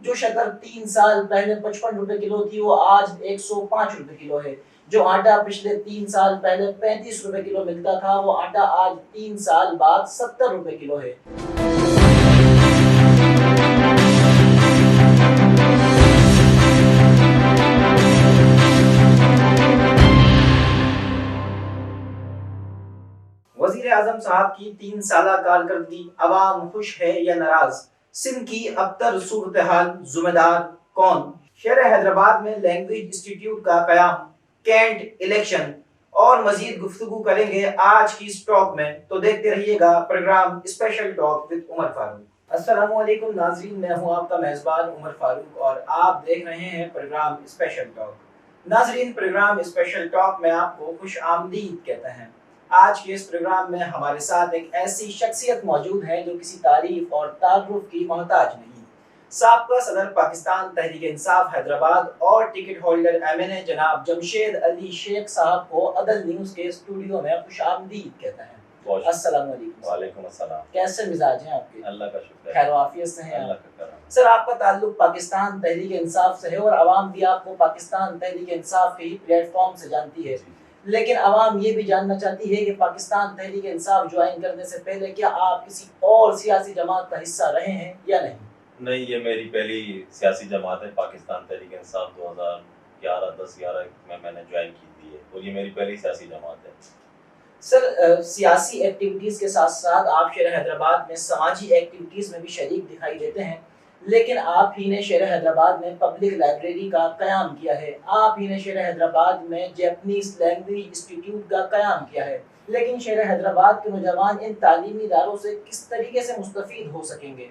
जो शक्कर 3 साल पहले 55 रुपए किलो थी वो आज 105 रुपए किलो है। जो आटा पिछले 3 साल पहले 35 रुपए किलो मिलता था वो आटा आज 3 साल बाद 70 रुपए किलो है। वजीर आजम साहब की 3 साल कारकर्दगी, अवाम खुश है या नाराज? सिंध की अबतर सूरत हाल, जुम्मेदार कौन? शहर हैदराबाद में लैंग्वेज इंस्टीट्यूट का कयाम, कैंट इलेक्शन और मजीद गुफ्तगू करेंगे आज की इस टॉक में। तो देखते रहिएगा programme special talk with Omar Farooq. अस्सलाम वालेकुम नाज़रीन, मैं हूं आपका मेजबान उमर फारूक और आप देख रहे हैं प्रोग्राम स्पेशल टॉक। नाज़रीन, प्रोग्राम स्पेशल टॉक में आपको खुश आमदीद कहते हैं। आज के इस प्रोग्राम में हमारे साथ एक ऐसी शख्सियत मौजूद है जो किसी तारीफ और तारुफ की मोहताज नहीं। साबका सदर पाकिस्तान तहरीक इंसाफ हैदराबाद और टिकट होल्डर एमएनए जनाब जमशेद अली शेख साहब को अदल न्यूज के स्टूडियो में खुश आमदीद कहते हैं। अस्सलाम वालेकुम। वालेकुम अस्सलाम। कैसे मिजाज हैं आपके? अल्लाह का शुक्र है, खैर वाफियत से हैं अल्लाह आप? का करम। सर, आपका ताल्लुक पाकिस्तान तहरीक इंसाफ से है और आवाम भी आपको पाकिस्तान तहरीक इंसाफ के ही प्लेटफॉर्म से जानती है, लेकिन आवाम ये भी जानना चाहती है कि पाकिस्तान तहरीक इंसाफ ज्वाइन करने से पहले क्या आप किसी और सियासी जमात का हिस्सा रहे हैं या नहीं? नहीं, ये मेरी पहली सियासी जमात है। पाकिस्तान तहरीक इंसाफ 2011-10-11 में मैंने ज्वाइन की थी और ये मेरी पहली सियासी जमात है। सर, सियासी एक्टिविटीज के साथ साथ आप शहर हैदराबाद में समाजी एक्टिविटीज में भी शरीक दिखाई देते हैं, लेकिन आप ही ने शहर हैदराबाद में पब्लिक लाइब्रेरी का कयाम किया है। आप ही ने शहर हैदराबाद में जैपनीज लैंग्वेज इंस्टीट्यूट का कयाम किया है, लेकिन शहर हैदराबाद के नौजवान इन तालीमी इदारों से किस तरीके से मुस्तफीद हो सकेंगे?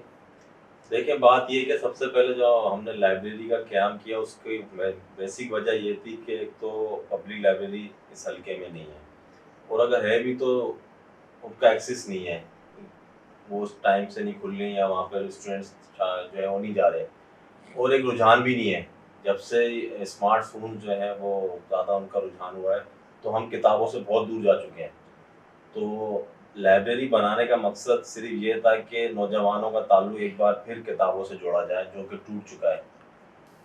देखिए, बात ये कि सबसे पहले जो हमने लाइब्रेरी का क़याम किया उसकी बेसिक वजह ये थी कि एक तो पब्लिक लाइब्रेरी इस हल्के में नहीं है और अगर है भी तो उनका एक्सेस नहीं है, वो उस टाइम से नहीं खुल रही या वहाँ पर स्टूडेंट्स जो है वो नहीं जा रहे और एक रुझान भी नहीं है। जब से स्मार्टफोन जो है वो ज़्यादा उनका रुझान हुआ है तो हम किताबों से बहुत दूर जा चुके हैं। तो लाइब्रेरी बनाने का मकसद सिर्फ ये था कि नौजवानों का ताल्लुक एक बार फिर किताबों से जोड़ा जाए जो कि टूट चुका है।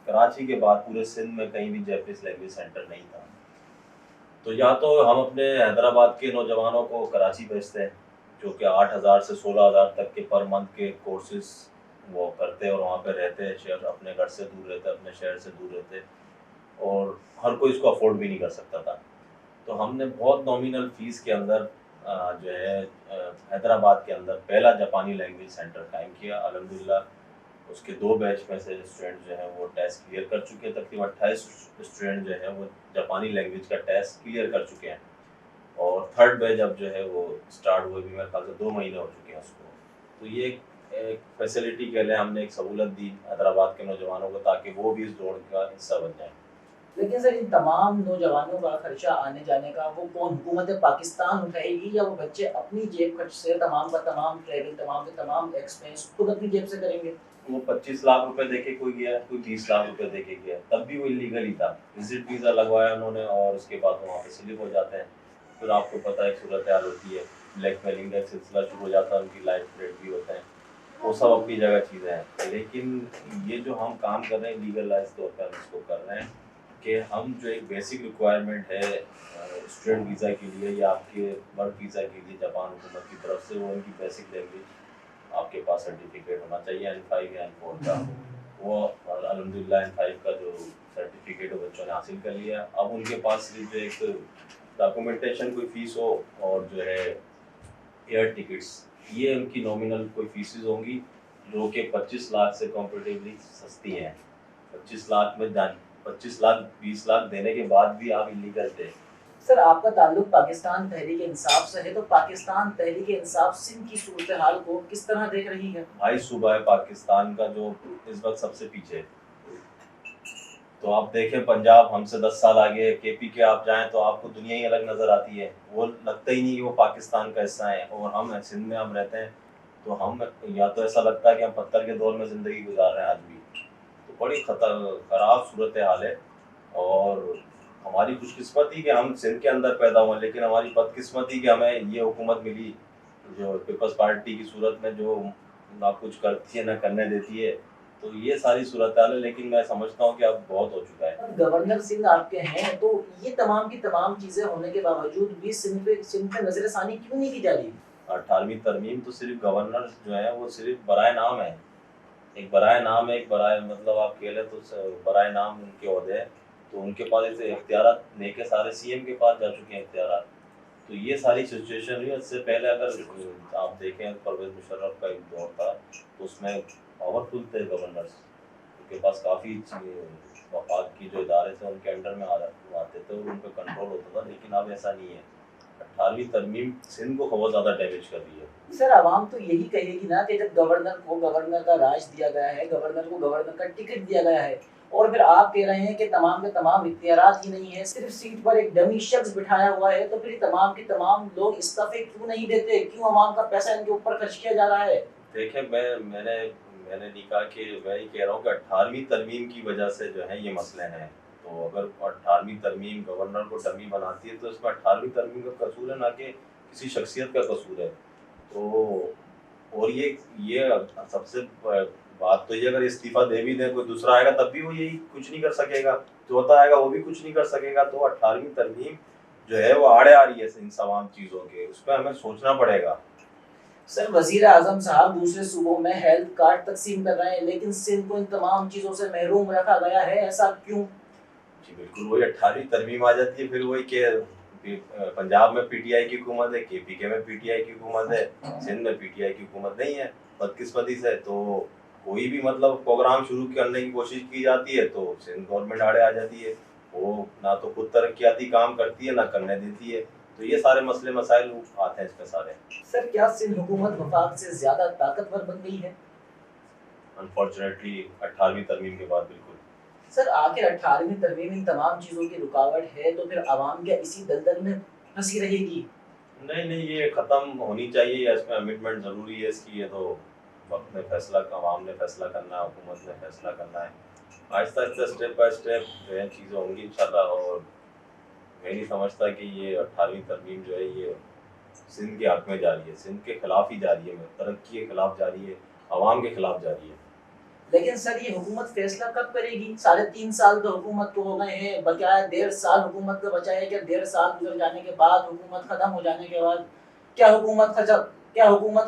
कराची के बाद पूरे सिंध में कहीं भी जैपनीज लैंग्वेज सेंटर नहीं था। तो या तो हम अपने हैदराबाद के नौजवानों को कराची भेजते हैं जो कि 8,000 से 16,000 तक के पर मंथ के कोर्सेज वो करते हैं और वहाँ पे रहते हैं, शहर अपने घर से दूर रहते, अपने शहर से दूर रहते और हर कोई इसको अफोर्ड भी नहीं कर सकता था। तो हमने बहुत नॉमिनल फ़ीस के अंदर जो है हैदराबाद के अंदर पहला जापानी लैंग्वेज सेंटर कायम किया। अल्हम्दुलिल्लाह उसके 2 बैच में से स्टूडेंट जो हैं वो टेस्ट क्लियर कर चुके हैं। तकरीबन 28 स्टूडेंट जो हैं वो जापानी लैंग्वेज का टेस्ट क्लियर कर चुके हैं और थर्ड बैच अब जो है वो स्टार्ट हुए भी मेरे ख्याल से 2 महीने हो चुके हैं उसको। तो ये एक फैसिलिटी के लिए हमने एक सहूलत दी हैदराबाद के नौजवानों को ताकि वो भी इस दौड़ का हिस्सा बन जाएँ। लेकिन सर, इन तमाम नौजवानों का खर्चा आने जाने का वो कौन, हुकूमत पाकिस्तान उठाएगी या वो बच्चे अपनी जेब खर्च से तमाम का तमाम ट्रैवल, तमाम के तमाम एक्सपेंस खुद अपनी जेब से करेंगे? वो 25 लाख रुपए देके कोई गया, कोई 30 लाख रुपए देके गया, तब भी वो इलीगल ही था। विजिट वीज़ा लगवाया उन्होंने और उसके बाद वो वहाँ पे स्लिप हो जाते हैं। फिर आपको पता है एक सूरत हाल होती है, ब्लैकमेलिंग का सिलसिला शुरू हो जाता है, उनकी लाइफ थ्रेट भी होते हैं। वो सब अपनी जगह चीज़ें हैं, लेकिन ये जो हम काम कर रहे हैं लीगलाइज तौर पर हम इसको कर रहे हैं कि हम जो एक बेसिक रिक्वायरमेंट है स्टूडेंट वीज़ा के लिए या आपके वर्क वीज़ा के लिए जापान हुकूमत की तरफ से, वो उनकी बेसिक लैंग्वेज आपके पास सर्टिफिकेट होना चाहिए N5 या N4 का। वो अल्हम्दुलिल्लाह N5 का जो सर्टिफिकेट है बच्चों ने हासिल कर लिया। अब उनके पास सिर्फ एक डॉक्यूमेंटेशन कोई फ़ीस हो और जो है एयर टिकट्स, ये उनकी नॉमिनल कोई फीसेस होंगी जो कि 25 लाख से कंपैरेटिवली सस्ती हैं। 25 लाख में 25 लाख 20 लाख देने के बाद भी आप इलीगल थे। सर, आपका ताल्लुक पाकिस्तान तहरीक इंसाफ से है, तो पाकिस्तान तहरीक इंसाफ सिंध की सूरत हाल को किस तरह देख रही है? भाई सूबा है पाकिस्तान का जो इस वक्त सबसे पीछे है। तो आप देखें पंजाब हमसे 10 साल आगे है, केपी के आप जाएं तो आपको दुनिया ही अलग नज़र आती है। वो लगता ही नहीं कि वो पाकिस्तान का हिस्सा है और हम सिंध में हम रहते हैं तो हम या तो ऐसा लगता है कि हम पत्थर के दौर में ज़िंदगी गुजार रहे हैं आज भी। तो बड़ी ख़राब सूरत हाल है और हमारी खुशकिस्मती कि हम सिंध के अंदर पैदा हुए, लेकिन हमारी बदकिस्मती कि हमें ये हुकूमत मिली जो पीपल्स पार्टी की सूरत में जो ना कुछ करती है ना करने देती है। तो ये सारी सूरत हाल है, लेकिन मैं समझता हूँ कि अब बहुत हो चुका है। अब गवर्नर सिंह आपके हैं, तो ये तमाम की तमाम चीजें होने के बावजूद भी सिंध पे नजरसानी क्यों नहीं की जा रही? 18वीं तरमीम तो सिर्फ गवर्नर जो है वो सिर्फ बराए नाम है, एक बराए नाम है, एक बराए मतलब आप कह लें तो बराए नाम उनके ओहदे है, तो उनके पास ऐसे इख्तियारात लेके सारे सीएम के पास जा चुके हैं इख्तियारात। तो ये सारी सिचुएशन हुई। इससे पहले अगर आप देखें परवेज मुशर्रफ का एक दौर था, तो उसमें पावरफुल थे गवर्नर्स, उनके पास काफ़ी वफाक की जो इदारे थे उनके अंडर में आते थे और उन पर कंट्रोल होता था, लेकिन अब ऐसा नहीं है। 18वीं तरमीम सिंध को बहुत ज़्यादा डैमेज कर रही है। सर आवाम तो यही कहेगी ना कि जब गवर्नर को गवर्नर का राज दिया गया है, गवर्नर को गवर्नर का टिकट दिया गया है, और फिर आप कह रहे हैं कि तमाम के तमाम इख्तियारात ही नहीं है, सिर्फ सीट पर एक डमी शख्स बिठाया हुआ है, तो फिर तमाम के तमाम लोग इस्तीफे क्यों नहीं देते? क्यों आवाम का पैसा इनके ऊपर खर्च किया जा रहा है? देखें, मैंने नहीं कहा कि मैं ही कह रहा हूँ कि 18वीं तरमीम की वजह से जो है ये मसले हैं। तो अगर 18वीं तरमीम गवर्नर को डमी बनाती है तो इसमें 18वीं तरमीम का कसूर है, ना कि किसी शख्सियत का कसूर है। तो और ये सबसे बात तो ये, अगर इस्तीफा दे भी दें, कोई दूसरा आएगा तब भी वो यही कुछ नहीं कर सकेगा, चौथा आएगा वो भी कुछ नहीं कर सकेगा। तो 18वीं तरमीम जो है वो आड़े आ रही है इन तमाम चीज़ों के, उस पर हमें सोचना पड़ेगा। सर वजीर आजम साहब दूसरे सूबों में हेल्थ कार्ड तकसीम कर रहे हैं, लेकिन सिंध को इन तमाम चीजों से महरूम रखा गया है, ऐसा क्यों? जी बिल्कुल, वही 18वीं तरमीम आ जाती है, फिर वही के पंजाब में पीटीआई की हुकूमत है, केपीके में पीटीआई की हुकूमत है, सिंध में पीटीआई की हुकूमत नहीं है बदकिस्मती से। तो कोई भी मतलब प्रोग्राम शुरू करने की कोशिश की जाती है तो सिंध गवर्नमेंट आड़े आ जाती है। वो ना तो खुद तरक्याती काम करती है ना करने देती है। तो ये सारे मसले मसाइल आते हैं इसमें सारे। सर क्या सिंध हुकूमत वफाक से ज्यादा ताकतवर बन गई है? अनफॉर्चुनेटली 18वीं तरमीम के बाद बिल्कुल। सर आखिर 18वीं तरमीम इन तमाम चीजों की रुकावट है, तो फिर आवाम क्या इसी दलदल में फंसी रहेगी? नहीं, ये ख़त्म होनी चाहिए, या इसमें अमिटमेंट ज़रूरी है इसकी। ये तो वक्त ने फैसला, आवाम ने फैसला करना है, हुकूमत ने फैसला करना है। Aahista Aahista step by step जो है चीज़ें होंगी इंशाल्लाह। और मैं नहीं समझता कि ये 18वीं तरमीम जो है ये सिंध के हक में जा रही है, सिंध के खिलाफ ही जा रही है, तरक्की के खिलाफ जा रही है, आवाम के खिलाफ जा रही है। लेकिन सर ये हुकूमत फैसला कब करेगी? 3.5 साल तो हुकूमत को हो गए हैं, बकाया 1.5 साल हुकूमत का बचा है। क्या 1.5 साल गुजर जाने के बाद, हुकूमत खत्म हो जाने के बाद, क्या हुकूमत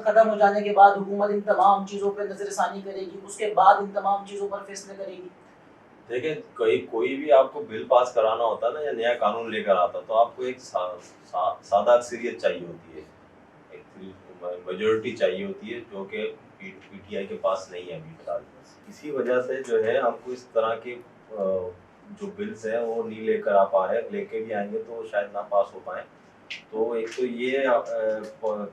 खत्म हो जाने के बाद हुकूमत इन तमाम चीज़ों पर नजरसानी करेगी, उसके बाद इन तमाम चीज़ों पर फैसले करेगी? देखें, कोई भी आपको बिल पास कराना होता है ना, या नया कानून लेकर आता, तो आपको एक सादा अक्सरियत चाहिए होती है, एक मेजोरिटी चाहिए होती है, जो कि पीटीआई के पास नहीं है अभी फिलहाल। इसी वजह से जो है हमको इस तरह के जो बिल्स हैं वो नहीं लेकर आ पा रहे, लेके भी आएंगे तो शायद ना पास हो पाए। तो एक तो ये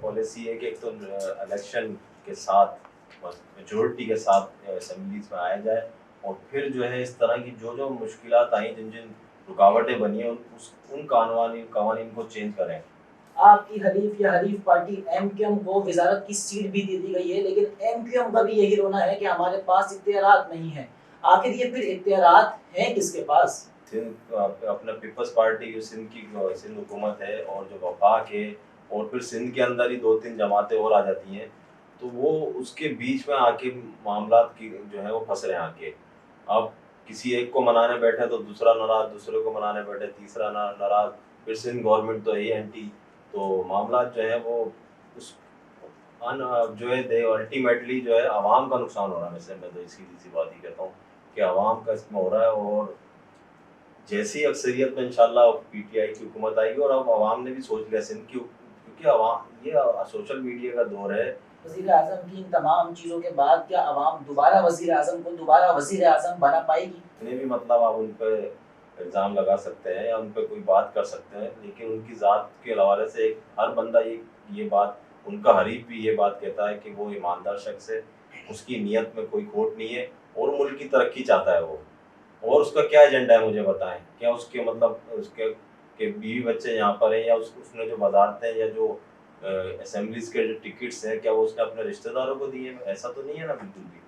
पॉलिसी है कि एक तो इलेक्शन के साथ मेजोरिटी के साथ असेंबलीज में आया जाए, और फिर जो है इस तरह की जो मुश्किलात आई, जिन जिन रुकावटें बनी हैं, उन कवानीन को चेंज करें। आपकी हरीफ पार्टी एमक्यूएम को वजारत की सीट भी दे दी गई है, लेकिन एमक्यूएम का भी यही रोना है कि हमारे पास इख्तियारात नहीं है। आखिर ये फिर इख्तियारात हैं किसके पास? सिंध अपना पीपल्स पार्टी सिंध हुकूमत है, और जो वफाक है, और फिर सिंध के अंदर ही 2-3 जमातें और आ जाती हैं, तो वो उसके बीच में आके मामलात की जो है वो फंस रहे हैं आके। अब किसी एक को मनाने बैठे तो दूसरा नाराज, दूसरे को मनाने बैठे तीसरा नाराज, फिर सिंध गवर्नमेंट तो है एंटी। तो मामला जो है वो उस जो है दे अल्टीमेटली जो है आवाम का नुकसान हो रहा है। वैसे मैं तो सीधी सी बात ही कहता हूँ कि आवाम का इसमें हो रहा है, और जैसी अक्सरियत में इंशाल्लाह पीटीआई की हुकूमत आएगी, और अब आवाम ने भी सोच लिया सिंध की, क्योंकि आवाम ये सोशल मीडिया का दौर है। वज़ीर आज़म की इन तमाम चीज़ों के बाद क्या आवाम दोबारा वज़ीर आज़म को दोबारा वज़ीर आज़म बना पाएगी? इतने भी मतलब आप उन पर इल्ज़ाम लगा सकते हैं या उन पर कोई बात कर सकते हैं, लेकिन उनकी ज़ात के हवाले से हर बंदा ये बात, उनका हरीफ भी ये बात कहता है कि वो ईमानदार शख्स है, उसकी नीयत में कोई खोट नहीं है, और मुल्क की तरक्की चाहता है वो। और उसका क्या एजेंडा है मुझे बताएं? क्या उसके मतलब उसके के बीवी बच्चे यहाँ पर हैं, या उसने जो वजारतें हैं या जो असेंबलीज के जो टिकट्स हैं, क्या वो उसने अपने रिश्तेदारों को दिए? ऐसा तो नहीं है ना बिल्कुल भी।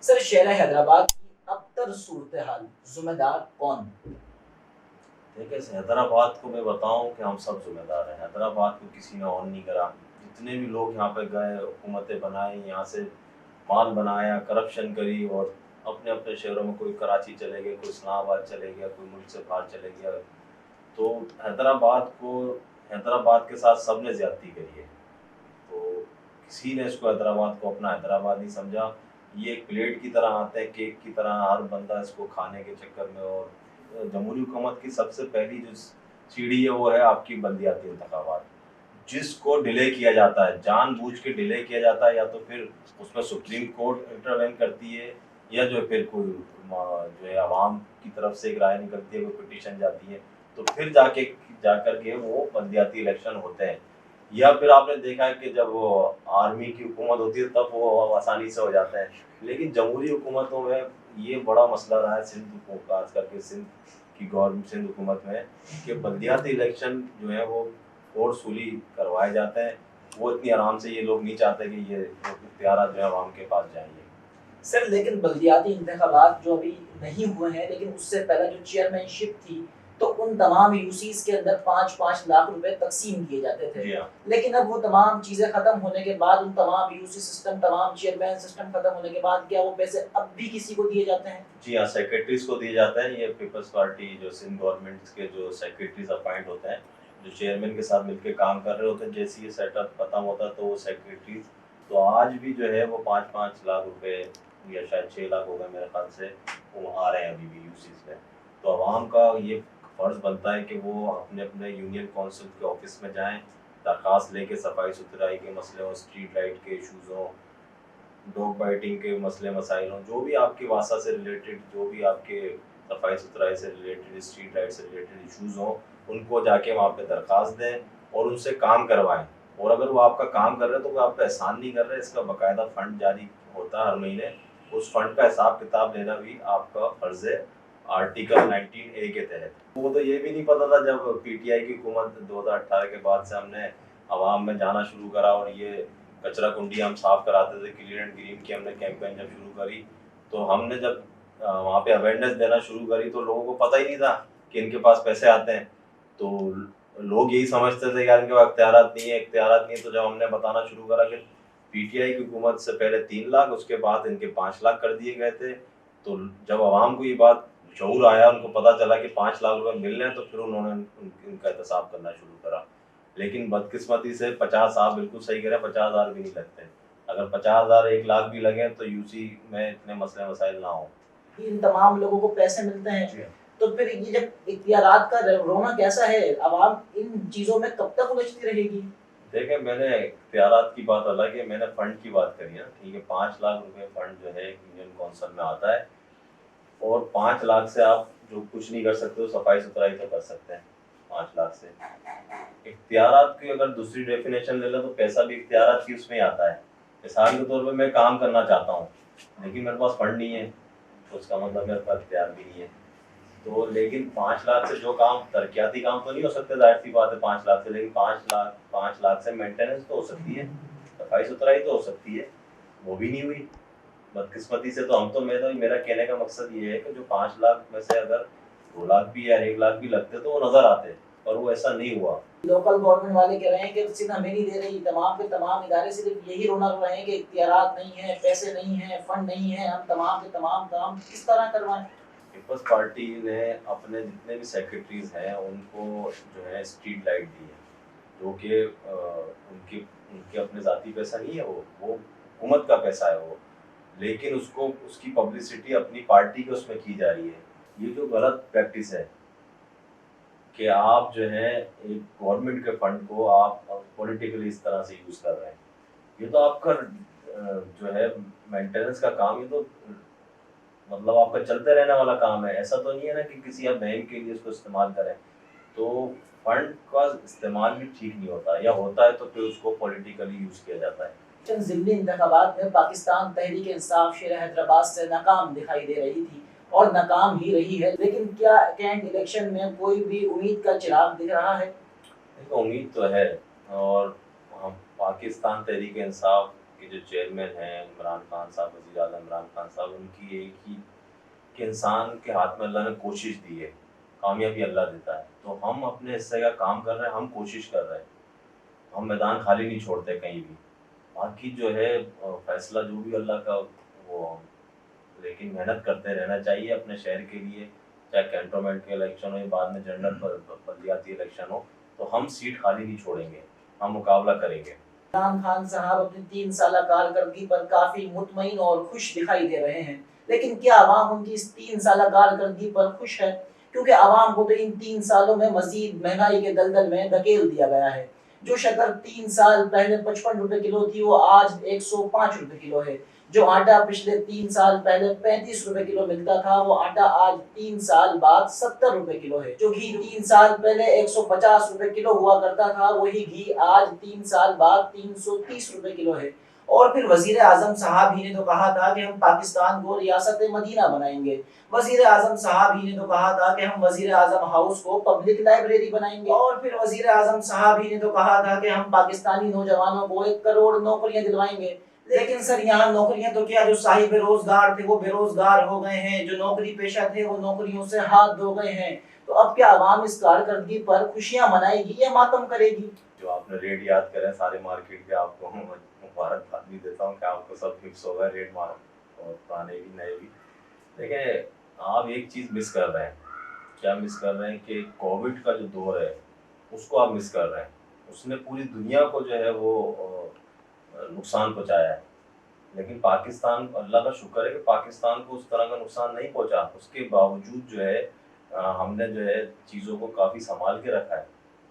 सर शहर हैदराबाद की अबतर सूरत हाल जिम्मेदार कौन? देखिए, हैदराबाद को मैं बताऊं कि हम सब जिम्मेदार हैं। हैदराबाद को किसी ने ऑन नहीं करा। जितने भी लोग यहाँ पे गए, हुकूमतें बनाई, यहाँ से माल बनाया, करप्शन करी, और अपने अपने शहरों में, कोई कराची चले गए, कोई इस्लामाबाद चले गया, कोई मुल्क से बाहर चले गया। तो हैदराबाद को, हैदराबाद के साथ सबने ज्यादती करी है। तो किसी ने इसको, हैदराबाद को अपना हैदराबाद नहीं समझा। ये एक प्लेट की तरह आते हैं, केक की तरह, हर बंदा इसको खाने के चक्कर में। और जमहूरी हुकूमत की सबसे पहली जो सीढ़ी है वो है आपकी बल्दियाती इंतखाबात, जिसको डिले किया जाता है, जानबूझ के डिले किया जाता है। या तो फिर उसमें सुप्रीम कोर्ट इंटरवेन करती है, या जो फिर कोई जो है आवाम की तरफ से एक राय निकलती है, कोई पिटीशन जाती है, तो फिर जाकर के वो बल्दियाती इलेक्शन होते हैं। या फिर आपने देखा है कि जब वो आर्मी की हुकूमत होती है तब वो आसानी से हो जाते हैं। लेकिन जमहूरी हुकूमतों में ये बड़ा मसला रहा है, सिंध को खास करके सिंध की गवर्नमेंट, सिंध हुकूमत में, कि बल्दियाती इलेक्शन जो है वो फोर्सफुली करवाए जाते हैं। वो इतनी आराम से ये लोग नहीं चाहते कि ये इख्तियार जो है आवाम के पास जाएंगे। सर लेकिन बल्दियाती इंतखाबात जो अभी नहीं हुए हैं, लेकिन उससे पहले जो चेयरमैनशिप थी, तो उन तमाम यूसीज के अंदर 5-5 लाख रुपए तकसीम किए जाते थे। जी हाँ। लेकिन अब वो तमाम चीजें खत्म होने के बाद, उन तमाम यूसी सिस्टम, तमाम चेयरमैन सिस्टम खत्म होने के बाद, क्या वो पैसे अब भी किसी को दिए जाते हैं? जी हाँ, सेक्रेटरीज को दिए जाते हैं। ये पीपल्स पार्टी जो सिंध गवर्नमेंट के जो सेक्रेटरीज अपॉइंट होते हैं, जो चेयरमैन के साथ मिलकर काम कर रहे होते हैं, जैसे ये सेटअप खत्म होता है तो वो सेक्रेटरीज, तो आज भी जो है वो 5-5 लाख रुपए, या शायद 6 लाख हो गए मेरे ख्याल से, वो आ रहे हैं अभी भी यूसीज में। तो आवाम का ये फर्ज बनता है कि वो अपने अपने यूनियन काउंसिल के ऑफिस में जाएं, दरख्वास्त लेके, सफाई सुथराई के मसले हों, स्ट्रीट लाइट के इशूज़ हों, डॉग बाइटिंग के मसले मसाइल हों, जो भी आपकी वासा से रिलेटेड, जो भी आपके सफाई सुथराई से रिलेटेड, स्ट्रीट लाइट से रिलेटेड इश्यूज़ हों, उनको जाके वहाँ पे दरख्वास्त दें और उनसे काम करवाएं। और अगर वो आपका काम कर रहे हैं तो वो आप पे एहसान नहीं कर रहे, इसका बाकायदा फंड जारी होता है हर महीने, उस फंड का हिसाब किताब लेना भी आपका फर्ज है आर्टिकल 19A के तहत। वो तो ये भी नहीं पता था जब पीटीआई की हुकूमत 2018 के बाद से हमने आवाम में जाना शुरू करा और ये कचरा कुंडी हम साफ कराते थे, क्लीन एंड ग्रीन की हमने कैंपेन जब शुरू करी, तो हमने जब वहाँ पे अवेयरनेस देना शुरू करी तो लोगों को पता ही नहीं था कि इनके पास पैसे आते हैं। तो लोग यही समझते थे यार इनके पास इख्तियारात नहीं है, इख्तियारात नहीं है। तो जब हमने बताना शुरू करा कि पीटीआई की हुकूमत से पहले 3 लाख, उसके बाद इनके 5 लाख कर दिए गए थे, तो जब आवाम को ये बात शऊर आया, उनको पता चला कि 5 लाख रुपए मिल रहे हैं, तो फिर उन्होंने इनका एहतसाब करना शुरू करा। लेकिन बदकिस्मती से 50, आप बिल्कुल सही कह रहे हैं, 50,000 भी नहीं लगते। अगर 50,000 1 लाख भी लगे तो यूसी में इतने मसले मसाइल ना हो। इन तमाम लोगों को पैसे मिलते हैं, तो फिर ये जब इख्तियारात का रोना कैसा है, आवाम इन चीजों में कब तक उलझती रहेगी? देखें, मैंने इख्तियारात की बात अलग है, मैंने फंड की बात करी है, ठीक है। 5 लाख रुपए फंड जो है यूनियन कौंसिल में आता है, और 5 लाख से आप जो कुछ नहीं कर सकते हो, सफाई सुथराई तो कर सकते हैं 5 लाख से। इख्तियारात की अगर दूसरी डेफिनेशन ले लो तो पैसा भी इख्तियारात की उसमें आता है। मिसाल के तौर पे मैं काम करना चाहता हूँ, लेकिन मेरे पास फंड नहीं है, तो उसका मतलब मेरे पास इख्तियार भी नहीं है। तो लेकिन 5 लाख से जो काम, तरक्याती काम तो नहीं हो सकते, जाहिर सी बात है 5 लाख से, लेकिन 5 लाख से मेंटेनेंस तो हो सकती है, सफाई सुथराई तो हो सकती है, वो भी नहीं हुई बदकिस्मती से। तो हम तो, मेरा कहने का मकसद ये है कि जो 5 लाख में से अगर 2 लाख भी या 1 लाख भी लगते तो वो नजर आते, पर वो ऐसा नहीं हुआ। लोकल गवर्नमेंट वाले कह रहे हैं कि सिंध हमें नहीं दे रही, तमाम के तमाम इदारे सिर्फ यही रोना रो रहे हैं कि इख्तियारात नहीं है, पैसे नहीं है, फंड नहीं है, हम तमाम के तमाम काम किस तरह करवाएं? पीपल्स पार्टी ने अपने जितने भी सेक्रेटरीज हैं उनको जो है स्ट्रीट लाइट दी है, जो कि उनके उनके अपने ज़ाती पैसा नहीं है, वो हुकूमत का पैसा है वो, लेकिन उसको, उसकी पब्लिसिटी अपनी पार्टी के उसमें की जा रही है। ये जो गलत प्रैक्टिस है कि आप जो है एक गवर्नमेंट के फंड को आप पॉलिटिकली इस तरह से यूज़ कर रहे हैं, ये तो आपका जो है मेंटेनेंस का काम, ये तो मतलब आपका चलते रहने वाला काम है। ऐसा तो नहीं है ना कि किसी आप बहन के लिए उसको इस्तेमाल करें। तो फंड का इस्तेमाल भी ठीक नहीं होता, या होता है तो फिर उसको पॉलिटिकली यूज़ किया जाता है। ज़िमनी इंतखाबात में पाकिस्तान तहरीक इंसाफ शेर हैदराबाद से नाकाम दिखाई दे रही थी और नाकाम ही रही है, लेकिन क्या कैंट इलेक्शन में कोई भी उम्मीद का चिराग दिख रहा है? देखो, उम्मीद तो है। और हम पाकिस्तान तहरीक इंसाफ के जो चेयरमैन हैं इमरान खान साहब, वज़ीर आज़म इमरान खान साहब, उनकी एक ही कि इंसान के हाथ में अल्लाह ने कोशिश दी है, कामयाबी अल्लाह देता है। तो हम अपने हिस्से का काम कर रहे हैं, हम कोशिश कर रहे हैं, हम मैदान खाली नहीं छोड़ते कहीं भी। बाकी जो है फैसला जो भी अल्लाह का वो लेकिन मेहनत करते रहना चाहिए अपने शहर के लिए, चाहे कैंटोनमेंट के इलेक्शन हो या बाद में जनरल बल्दियाती इलेक्शन हो, तो हम सीट खाली नहीं छोड़ेंगे, हम मुकाबला करेंगे। इमरान खान साहब अपनी 3 साल कारकर्दगी पर काफी मुतमईन और खुश दिखाई दे रहे हैं, लेकिन क्या आवाम उनकी इस 3 साल कारकर्दगी पर खुश है? क्योंकि आवाम को तो इन 3 सालों में मजीद महंगाई के दलदल में धकेल दिया गया है। जो शक्कर 3 साल पहले 55 रुपए किलो थी, वो आज 105 रुपए किलो है। जो आटा पिछले 3 साल पहले 35 रुपए किलो मिलता था, वो आटा आज 3 साल बाद 70 रुपए किलो है। जो घी 3 साल पहले 150 रुपए किलो हुआ करता था, वही घी आज 3 साल बाद 330 रुपए किलो है। और फिर वजीर आजम साहब ही ने तो कहा था कि हम पाकिस्तान को रियासत मदीना बनाएंगे। वजीर आजम साहब ही ने तो कहा था कि हम वजीर आजम हाउस को पब्लिक लाइब्रेरी बनाएंगे। और फिर वजीर आजम साहब ही ने तो कहा था कि हम पाकिस्तानी नौजवानों को 1 करोड़ नौकरियां दिलवाएंगे। लेकिन सर, यहाँ नौकरियां तो क्या, जो साहिब रोजगार थे वो बेरोजगार हो गए हैं, जो नौकरी पेशा थे वो नौकरियों से हाथ धो गए हैं। तो अब क्या आवाम इस कारकर्दगी पर खुशियां मनाएगी या मातम करेगी? जो आपने रेट याद करें सारे मार्केट के, आपको मुबारकबाद भी देता हूँ कि आपको सब फिक्स होगा रेट, और पुराने भी नए भी। देखिए, आप एक चीज़ मिस कर रहे हैं। क्या मिस कर रहे हैं? कि कोविड का जो दौर है उसको आप मिस कर रहे हैं। उसने पूरी दुनिया को जो है वो नुकसान पहुंचाया है, लेकिन पाकिस्तान, अल्लाह का शुक्र है कि पाकिस्तान को उस तरह का नुकसान नहीं पहुंचा। उसके बावजूद जो है हमने जो है चीज़ों को काफ़ी संभाल के रखा है,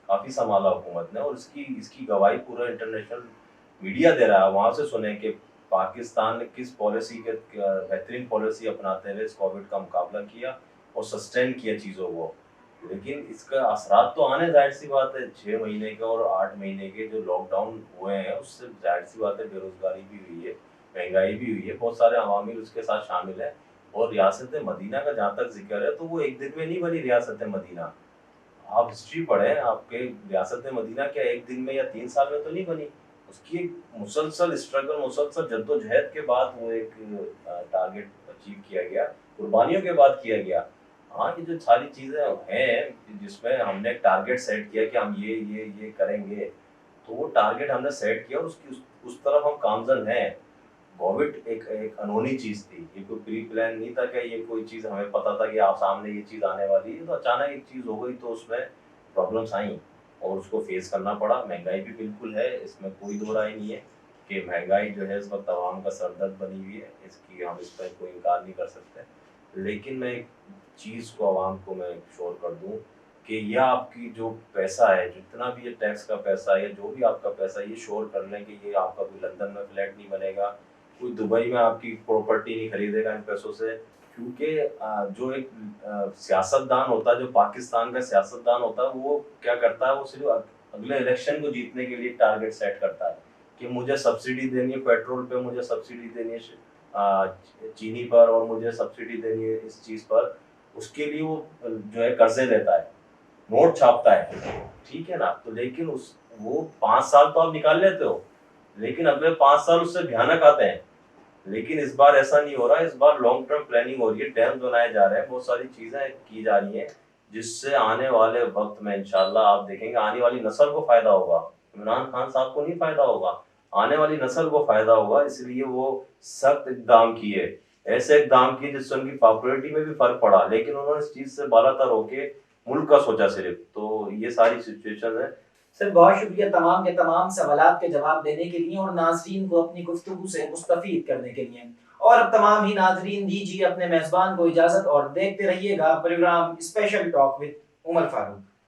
काफ़ी संभाला हुकूमत ने, और इसकी गवाही पूरा इंटरनेशनल मीडिया दे रहा है। वहाँ से सुने कि पाकिस्तान ने किस पॉलिसी के बेहतरीन पॉलिसी अपनाते हुए इस कोविड का मुकाबला किया और सस्टेन किया चीज़ों को। लेकिन इसका असरात तो आने, जाहिर सी बात है। 6 महीने के और 8 महीने के जो लॉकडाउन हुए हैं, उससे जाहिर सी बात है बेरोजगारी भी हुई है, महंगाई भी हुई है, बहुत सारे अवामिल उसके साथ शामिल है। और रियासत मदीना का जहाँ तक जिक्र है, तो वो एक दिन में नहीं बनी रियासत मदीना। आप हिस्ट्री पढ़ें, आपके रियासत मदीना क्या एक दिन में या 3 साल में तो नहीं बनी। उसकी एक मुसलसल स्ट्रगल, मुसलसल जद्दोजहद के बाद वो एक टारगेट अचीव किया गया, कुर्बानियों के बाद किया गया। हाँ, ये जो सारी चीज़ें हैं जिसमें हमने एक टारगेट सेट किया कि हम ये करेंगे, तो वो टारगेट हमने सेट किया और उस तरफ हम कामज़न हैं। कोविड एक अनहोनी चीज़ थी, ये कोई प्री प्लान नहीं था कि ये कोई चीज़ हमें पता था कि आप सामने ये चीज़ आने वाली है। तो अचानक एक चीज़ हो गई, तो उसमें प्रॉब्लम्स आई और उसको फेस करना पड़ा। महंगाई भी बिल्कुल है, इसमें कोई दो राय नहीं है कि महंगाई जो है इस वक्त आवाम का सरदर्द बनी हुई है, इसकी हम इस पर कोई इनकार नहीं कर सकते। लेकिन मैं एक चीज़ को आवाम को मैं श्योर कर दूँ कि यह आपकी जो पैसा है, जितना भी ये टैक्स का पैसा है, जो भी आपका पैसा है, ये श्योर कर लें कि ये आपका कोई लंदन में फ्लैट नहीं बनेगा, कोई दुबई में आपकी प्रॉपर्टी नहीं खरीदेगा इन पैसों से। क्योंकि जो एक सियासतदान होता है, जो पाकिस्तान का सियासतदान होता है, वो क्या करता है, वो सिर्फ अगले इलेक्शन को जीतने के लिए टारगेट सेट करता है कि मुझे सब्सिडी देनी है पेट्रोल पे, मुझे सब्सिडी देनी है चीनी पर, और मुझे सब्सिडी देनी है इस चीज़ पर। उसके लिए वो जो है कर्जे लेता है, नोट छापता है, ठीक है ना। तो लेकिन वो 5 साल तो आप निकाल लेते हो, लेकिन अगले 5 साल उससे भयानक आते हैं। लेकिन इस बार ऐसा नहीं हो रहा है, इस बार लॉन्ग टर्म प्लानिंग हो रही है, डैम बनाए जा रहे हैं, बहुत सारी चीजें की जा रही हैं, जिससे आने वाले वक्त में इंशाल्लाह आप देखेंगे आने वाली नस्ल को फायदा होगा। इमरान खान साहब को नहीं फायदा होगा, आने वाली नस्ल को फायदा होगा। इसलिए वो सख्त इकदाम किए, ऐसे इकदाम किए जिससे उनकी पॉपुलैरिटी में भी फर्क पड़ा, लेकिन उन्होंने इस चीज से बालातर होके मुल्क का सोचा सिर्फ। तो ये सारी सिचुएशन है। सर, बहुत शुक्रिया तमाम के तमाम सवालात के जवाब देने के लिए और नाज़रीन को अपनी गुफ्तगू से मुस्तफीद करने के लिए। और अब तमाम ही नाज़रीन दीजिए अपने मेज़बान को इजाज़त और देखते रहिएगा programme special talk with Omar Farooq.